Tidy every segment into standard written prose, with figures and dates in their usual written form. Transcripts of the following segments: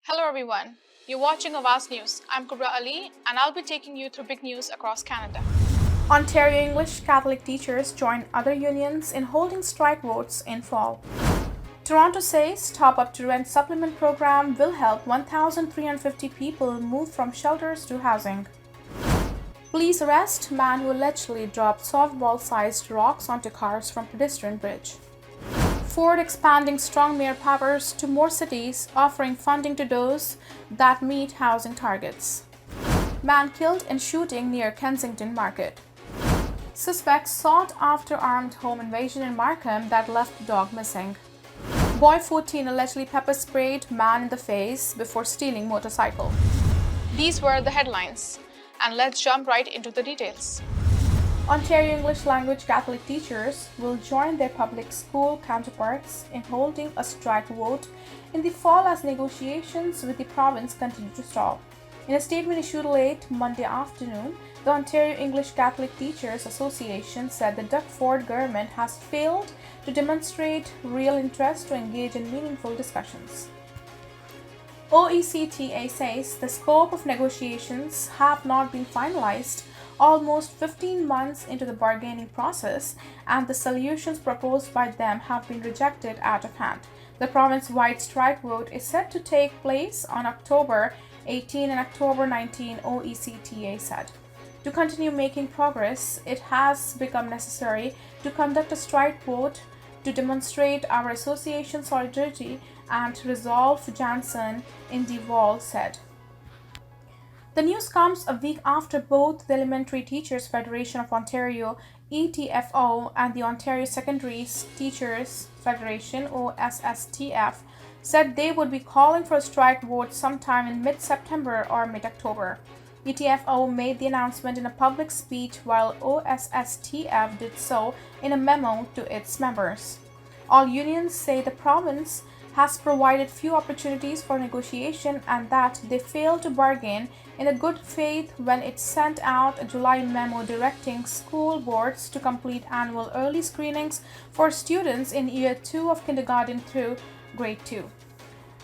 Hello everyone, you're watching Awaz News. I'm Kubra Ali and I'll be taking you through big news across Canada. Ontario English Catholic teachers join other unions in holding strike votes in fall. Toronto says top up to rent supplement program will help 1,350 people move from shelters to housing. Police arrest man who allegedly dropped softball-sized rocks onto cars from pedestrian bridge. Ford expanding strong mayor powers to more cities, offering funding to those that meet housing targets. Man killed in shooting near Kensington Market. Suspects sought after armed home invasion in Markham that left dog missing. Boy 14 allegedly pepper sprayed man in the face before stealing motorcycle. These were the headlines, and let's jump right into the details. Ontario English language Catholic teachers will join their public school counterparts in holding a strike vote in the fall as negotiations with the province continue to stall. In a statement issued late Monday afternoon, the Ontario English Catholic Teachers Association said the Doug Ford government has failed to demonstrate real interest to engage in meaningful discussions. OECTA says the scope of negotiations have not been finalized almost 15 months into the bargaining process, and the solutions proposed by them have been rejected out of hand. The province-wide strike vote is set to take place on October 18 and October 19, OECTA said. To continue making progress, it has become necessary to conduct a strike vote to demonstrate our association's solidarity and resolve, Jansen in the Wall said. The news comes a week after both the Elementary Teachers Federation of Ontario (ETFO) and the Ontario Secondary Teachers Federation (OSSTF) said they would be calling for a strike vote sometime in mid-September or mid-October. ETFO made the announcement in a public speech while OSSTF did so in a memo to its members. All unions say the province has provided few opportunities for negotiation and that they failed to bargain in a good faith when it sent out a July memo directing school boards to complete annual early screenings for students in Year 2 of kindergarten through Grade 2.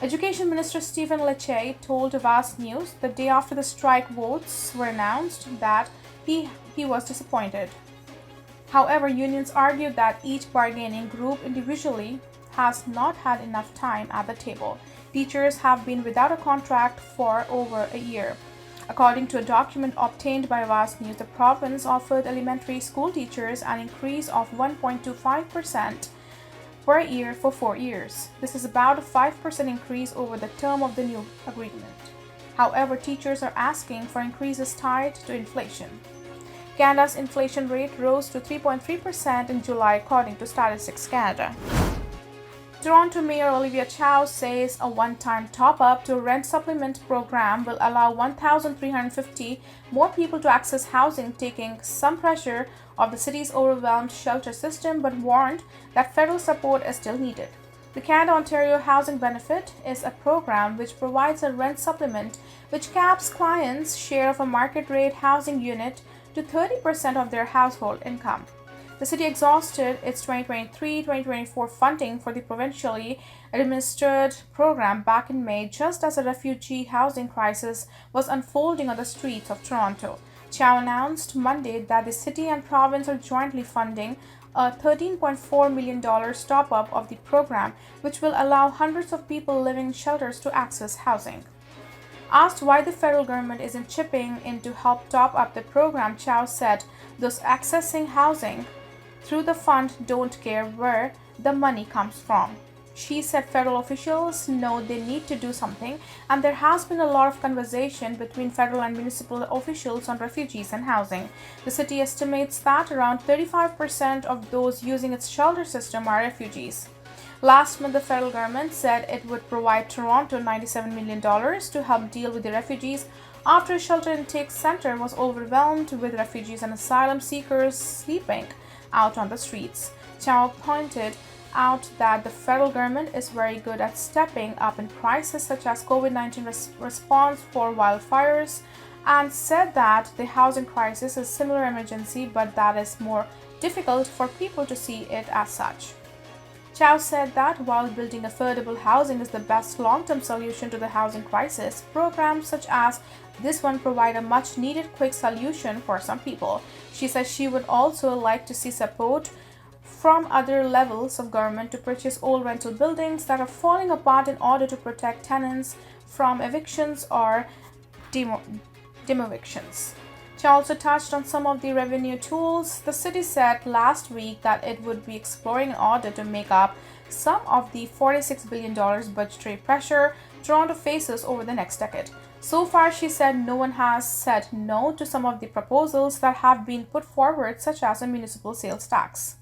Education Minister Stephen Lecce told Awaz News the day after the strike votes were announced that he was disappointed. However, unions argued that each bargaining group individually has not had enough time at the table. Teachers have been without a contract for over a year. According to a document obtained by Awaz News, the province offered elementary school teachers an increase of 1.25% per year for 4 years. This is about a 5% increase over the term of the new agreement. However, teachers are asking for increases tied to inflation. Canada's inflation rate rose to 3.3% in July, according to Statistics Canada. Toronto Mayor Olivia Chow says a one-time top-up to a rent supplement program will allow 1,350 more people to access housing, taking some pressure off the city's overwhelmed shelter system, but warned that federal support is still needed. The Canada-Ontario Housing Benefit is a program which provides a rent supplement which caps clients' share of a market-rate housing unit to 30% of their household income. The city exhausted its 2023-2024 funding for the provincially administered program back in May, just as a refugee housing crisis was unfolding on the streets of Toronto. Chow announced Monday that the city and province are jointly funding a $13.4 million top-up of the program, which will allow hundreds of people living in shelters to access housing. Asked why the federal government isn't chipping in to help top up the program, Chow said those accessing housing through the fund don't care where the money comes from. She said federal officials know they need to do something, and there has been a lot of conversation between federal and municipal officials on refugees and housing. The city estimates that around 35% of those using its shelter system are refugees. Last month, the federal government said it would provide Toronto $97 million to help deal with the refugees after a shelter intake center was overwhelmed with refugees and asylum seekers sleeping out on the streets. Chow pointed out that the federal government is very good at stepping up in crises such as COVID-19 response for wildfires, and said that the housing crisis is a similar emergency, but that is more difficult for people to see it as such. Chow said that while building affordable housing is the best long-term solution to the housing crisis, programs such as this one provide a much-needed quick solution for some people. She says she would also like to see support from other levels of government to purchase old rental buildings that are falling apart in order to protect tenants from evictions or demevictions. She also touched on some of the revenue tools the city said last week that it would be exploring in order to make up some of the $46 billion budgetary pressure Toronto faces over the next decade. So far, she said no one has said no to some of the proposals that have been put forward, such as a municipal sales tax.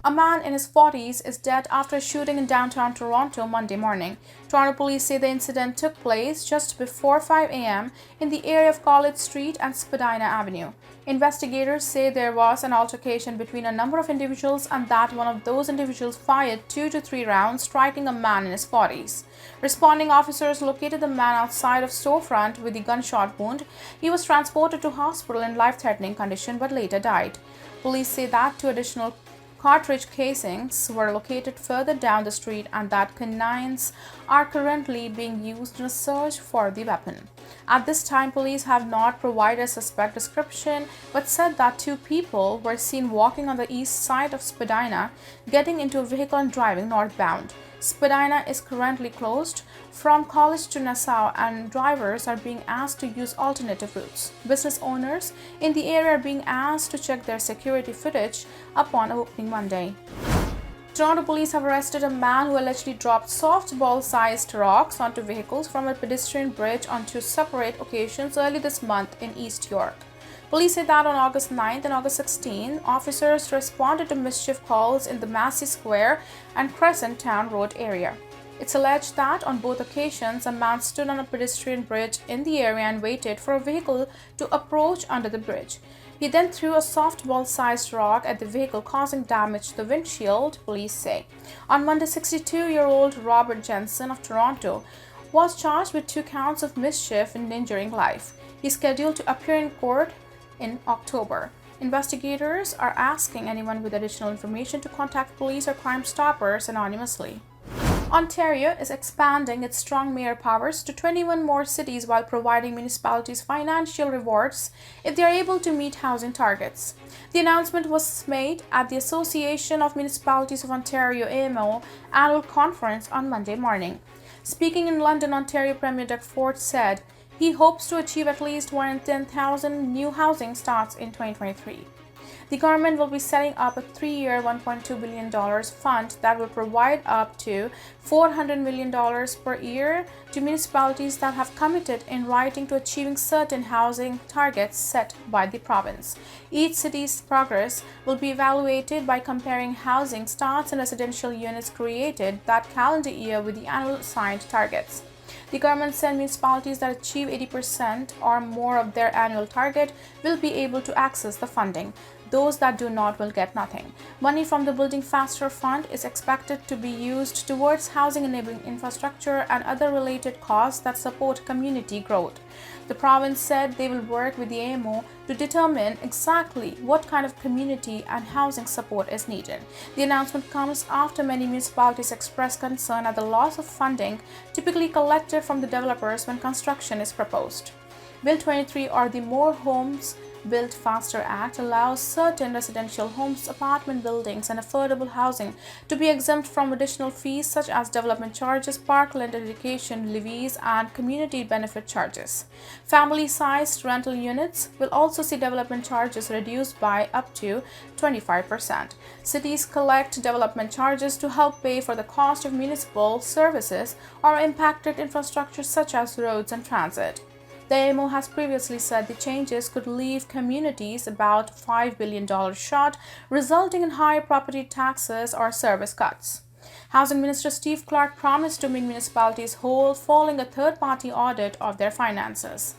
A man in his 40s is dead after a shooting in downtown Toronto Monday morning. Toronto police say the incident took place just before 5 a.m. in the area of College Street and Spadina Avenue. Investigators say there was an altercation between a number of individuals and that one of those individuals fired 2 to 3 rounds, striking a man in his 40s. Responding officers located the man outside of storefront with a gunshot wound. He was transported to hospital in life-threatening condition but later died. Police say that 2 additional cartridge casings were located further down the street and that canines are currently being used in a search for the weapon. At this time, police have not provided a suspect description but said that 2 people were seen walking on the east side of Spadina, getting into a vehicle and driving northbound. Spadina is currently closed from College to Nassau and drivers are being asked to use alternative routes. Business owners in the area are being asked to check their security footage upon opening Monday. Toronto police have arrested a man who allegedly dropped softball-sized rocks onto vehicles from a pedestrian bridge on 2 separate occasions early this month in East York. Police say that on August 9th and August 16th, officers responded to mischief calls in the Massey Square and Crescent Town Road area. It's alleged that on both occasions, a man stood on a pedestrian bridge in the area and waited for a vehicle to approach under the bridge. He then threw a softball-sized rock at the vehicle, causing damage to the windshield, police say. On Monday, 62-year-old Robert Jensen of Toronto was charged with 2 counts of mischief and endangering life. He's scheduled to appear in court in October. Investigators are asking anyone with additional information to contact police or Crime Stoppers anonymously. Ontario is expanding its strong mayor powers to 21 more cities while providing municipalities financial rewards if they are able to meet housing targets. The announcement was made at the Association of Municipalities of Ontario AMO annual conference on Monday morning. Speaking in London, Ontario Premier Doug Ford said he hopes to achieve at least 110,000 new housing starts in 2023. The government will be setting up a 3-year, $1.2 billion fund that will provide up to $400 million per year to municipalities that have committed in writing to achieving certain housing targets set by the province. Each city's progress will be evaluated by comparing housing starts and residential units created that calendar year with the annual assigned targets. The government said municipalities that achieve 80% or more of their annual target will be able to access the funding. Those that do not will get nothing. Money from the Building Faster Fund is expected to be used towards housing enabling infrastructure and other related costs that support community growth. The province said they will work with the AMO to determine exactly what kind of community and housing support is needed. The announcement comes after many municipalities express concern at the loss of funding typically collected from the developers when construction is proposed. Bill 23, or the More Homes Built Faster Act, allows certain residential homes, apartment buildings, and affordable housing to be exempt from additional fees such as development charges, parkland education levies, and community benefit charges. Family-sized rental units will also see development charges reduced by up to 25%. Cities collect development charges to help pay for the cost of municipal services or impacted infrastructure such as roads and transit. The AMO has previously said the changes could leave communities about $5 billion short, resulting in higher property taxes or service cuts. Housing Minister Steve Clark promised to make municipalities whole following a third-party audit of their finances.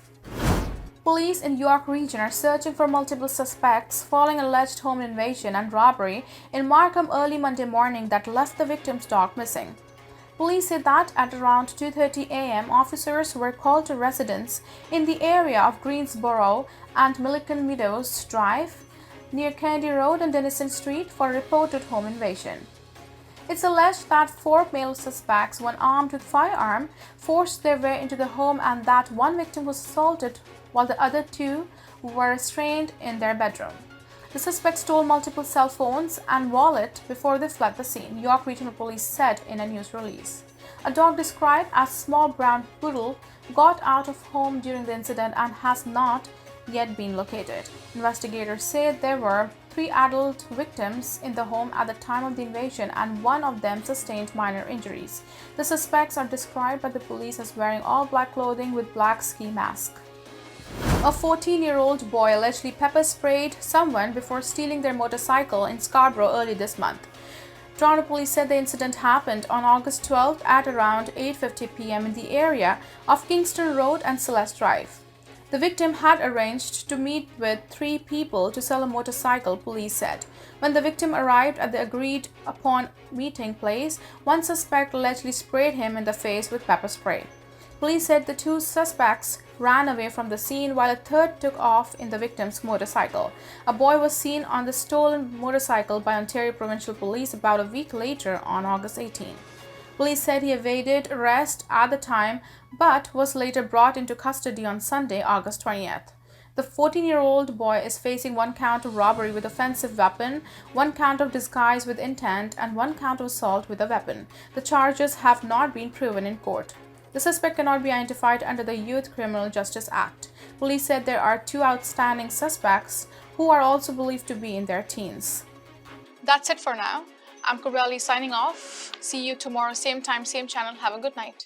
Police in York Region are searching for multiple suspects following alleged home invasion and robbery in Markham early Monday morning that left the victim's dog missing. Police said that at around 2:30 a.m., officers were called to residents in the area of Greensboro and Milliken Meadows Drive, near Kennedy Road and Denison Street, for a reported home invasion. It's alleged that four male suspects, one armed with firearm, forced their way into the home and that one victim was assaulted while the other two were restrained in their bedroom. The suspects stole multiple cell phones and wallet before they fled the scene, York Regional Police said in a news release. A dog described as small brown poodle got out of home during the incident and has not yet been located. Investigators say there were three adult victims in the home at the time of the invasion and one of them sustained minor injuries. The suspects are described by the police as wearing all black clothing with black ski masks. A 14-year-old boy allegedly pepper sprayed someone before stealing their motorcycle in Scarborough early this month. Toronto police said the incident happened on August 12th at around 8:50 p.m. in the area of Kingston Road and Celeste Drive. The victim had arranged to meet with three people to sell a motorcycle, police said. When the victim arrived at the agreed upon meeting place, one suspect allegedly sprayed him in the face with pepper spray. Police said the two suspects ran away from the scene while a third took off in the victim's motorcycle. A boy was seen on the stolen motorcycle by Ontario Provincial Police about a week later on August 18. Police said he evaded arrest at the time but was later brought into custody on Sunday, August 20th. The 14-year-old boy is facing one count of robbery with offensive weapon, one count of disguise with intent, and one count of assault with a weapon. The charges have not been proven in court. The suspect cannot be identified under the Youth Criminal Justice Act. Police said there are two outstanding suspects who are also believed to be in their teens. That's it for now. I'm Kurbali signing off. See you tomorrow, same time, same channel. Have a good night.